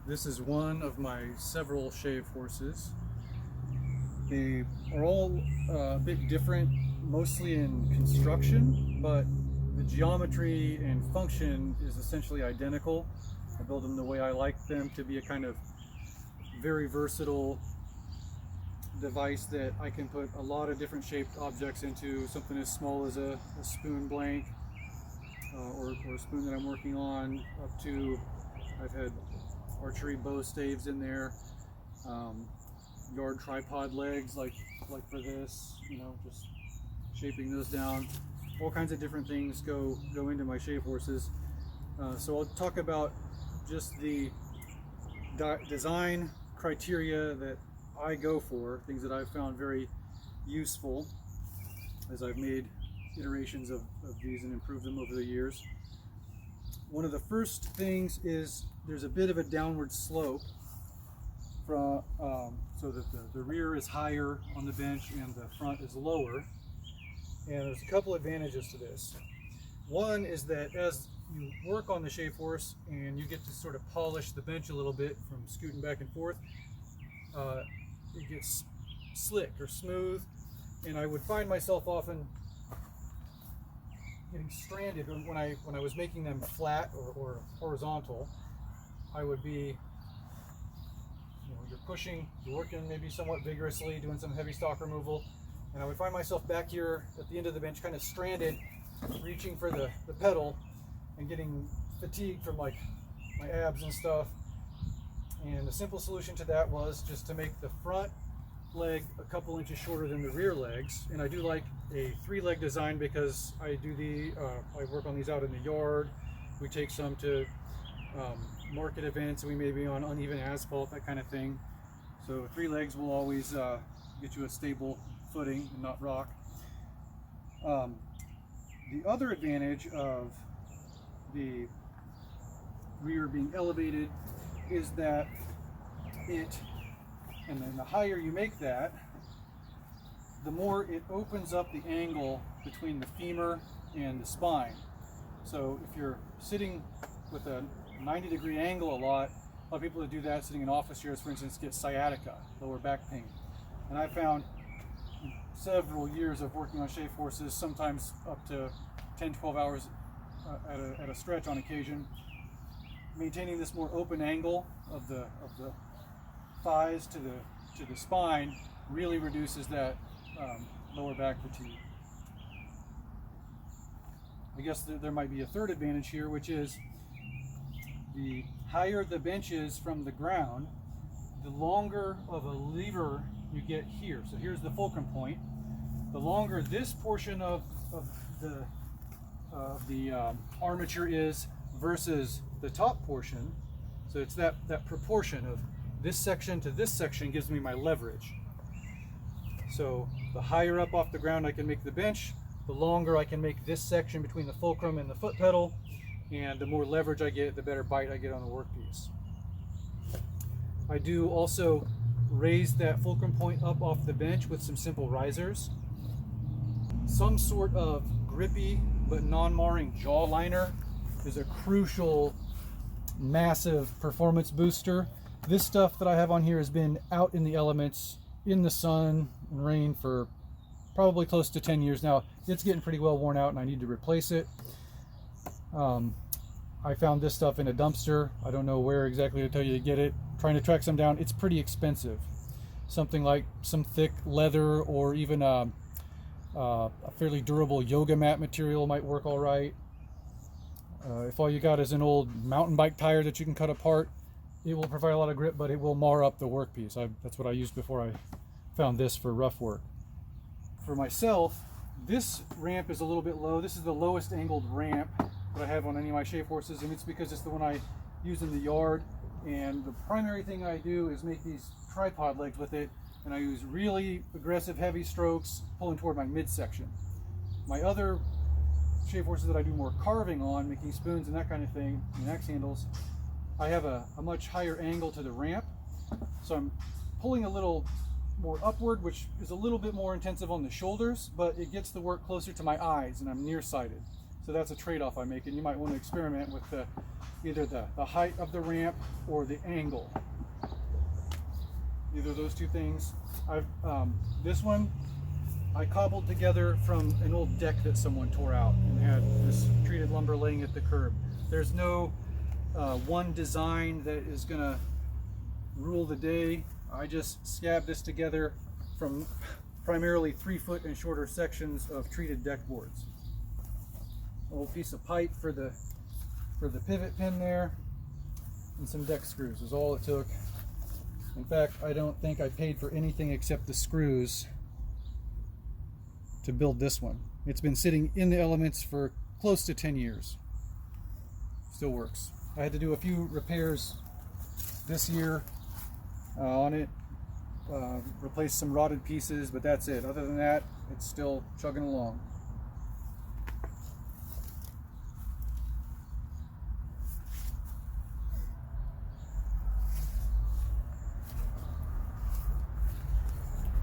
This is one of my several Shavehorses. They are all a bit different, mostly in construction, but the geometry and function is essentially identical. I build them the way I like them, to be a kind of very versatile device that I can put a lot of different shaped objects into, something as small as a spoon blank or a spoon that I'm working on, up to, I've had archery bow staves in there, yard tripod legs like for this, just shaping those down. All kinds of different things go into my Shavehorses. So I'll talk about just the design criteria that I go for, things that I've found very useful as I've made iterations of these and improved them over the years. One of the first things is there's a bit of a downward slope from, so that the rear is higher on the bench and the front is lower. And there's a couple advantages to this. One is that as you work on the Shavehorse and you get to sort of polish the bench a little bit from scooting back and forth, it gets slick or smooth, and I would find myself often getting stranded when I was making them flat or horizontal. I would be, you're pushing, you're working maybe somewhat vigorously, doing some heavy stock removal, and I would find myself back here at the end of the bench, kind of stranded, reaching for the pedal and getting fatigued from like my abs and stuff. And the simple solution to that was just to make the front leg a couple inches shorter than the rear legs. And I do like a 3-leg design because I work on these out in the yard. We take some to market events, and we may be on uneven asphalt, that kind of thing. So 3 legs will always get you a stable footing and not rock. The other advantage of the rear being elevated is that and then the higher you make that, the more it opens up the angle between the femur and the spine. So if you're sitting with a 90-degree angle a lot of people that do that sitting in office chairs, for instance, get sciatica, lower back pain. And I found several years of working on Shavehorses, sometimes up to 10-12 hours at a stretch on occasion, maintaining this more open angle of the thighs to the spine really reduces that lower back fatigue. I guess there might be a third advantage here, which is the higher the bench is from the ground, the longer of a lever you get here. So here's the fulcrum point. The longer this portion of the armature is versus the top portion, so it's that proportion of this section to this section gives me my leverage. So the higher up off the ground I can make the bench, the longer I can make this section between the fulcrum and the foot pedal, and the more leverage I get, the better bite I get on the workpiece. I do also raise that fulcrum point up off the bench with some simple risers. Some sort of grippy but non-marring jaw liner is a crucial, massive performance booster. This stuff that I have on here has been out in the elements, in the sun and rain for probably close to 10 years now. It's getting pretty well worn out and I need to replace it. I found this stuff in a dumpster. I don't know where exactly to tell you to get it. Trying to track some down, it's pretty expensive. Something like some thick leather or even a fairly durable yoga mat material might work all right. If all you got is an old mountain bike tire that you can cut apart, it will provide a lot of grip, but it will mar up the workpiece. That's what I used before I found this for rough work. For myself, this ramp is a little bit low. This is the lowest angled ramp that I have on any of my Shavehorses, and it's because it's the one I use in the yard. And the primary thing I do is make these tripod legs with it, and I use really aggressive heavy strokes pulling toward my midsection. My other Shavehorses that I do more carving on, making spoons and that kind of thing, and axe handles, I have a much higher angle to the ramp, so I'm pulling a little more upward, which is a little bit more intensive on the shoulders, but it gets the work closer to my eyes and I'm nearsighted. So that's a trade-off I make, and you might want to experiment with either the height of the ramp or the angle. Either of those two things. This one I cobbled together from an old deck that someone tore out and had this treated lumber laying at the curb. There's no one design that is gonna rule the day. I just scabbed this together from primarily 3-foot and shorter sections of treated deck boards. A little piece of pipe for the pivot pin there, and some deck screws is all it took. In fact, I don't think I paid for anything except the screws to build this one. It's been sitting in the elements for close to 10 years. Still works. I had to do a few repairs this year on it, replace some rotted pieces, but that's it. Other than that, it's still chugging along.